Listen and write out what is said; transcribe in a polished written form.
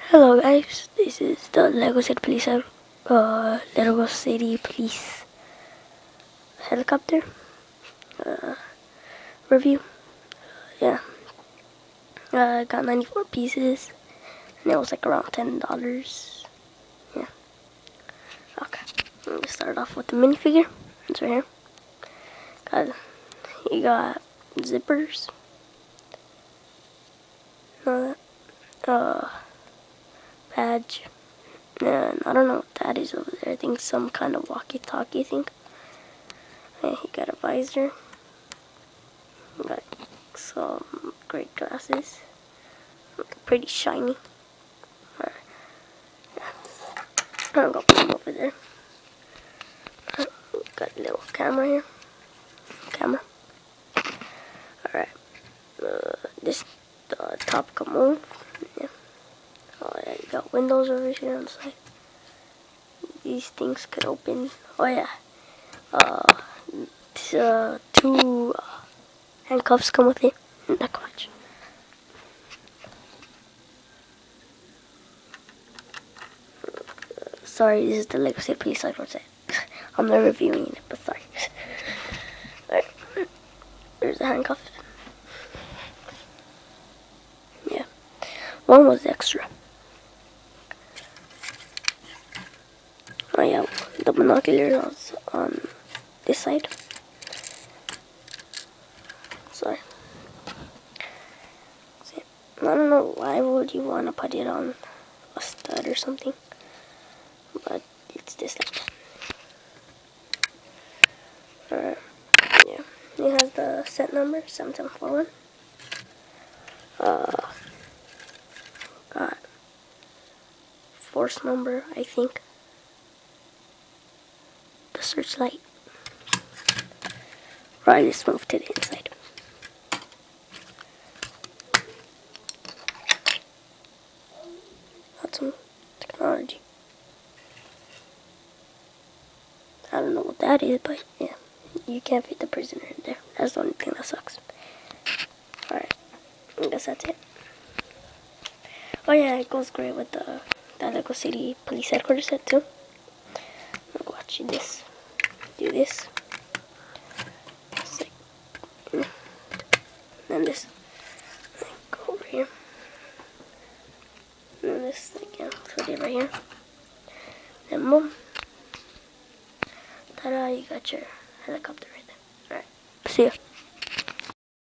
Hello guys, this is the Lego City Police helicopter review. Yeah, I got 94 pieces, and it was like around $10. Yeah. Okay, I'm gonna start off with the minifigure. It's right here. You got zippers. Badge. And I don't know what that is over there. I think some kind of walkie-talkie thing. And he got a visor. Got some great glasses. Pretty shiny. Alright. Yeah. I'm gonna put him over there. Got a little camera here. Alright. This top can move. Yeah. Oh yeah, you got windows over here on the side. These things could open. Oh yeah. Two handcuffs come with it. Neck watch. Sorry, this is the Lego City Police website. I'm not reviewing it, but sorry. Alright. There's the handcuffs. Yeah. One was extra. Oh yeah, the binoculars on this side. Sorry. See, I don't know why would you want to put it on a stud or something, but it's just like that. Alright, yeah. It has the set number 7741. Got force number, I think. The searchlight. Right, let's move to the inside. That's some technology. I don't know what that is, but yeah, you can't fit the prisoner in there. That's the only thing that sucks. Alright, I guess that's it. Oh yeah, it goes great with the Lego City Police Headquarters set too. I'm gonna watch this. Do this. Then this. Go over here. And then this again. Put it right here. Then boom. Ta-da! You got your helicopter right there. Alright. See ya.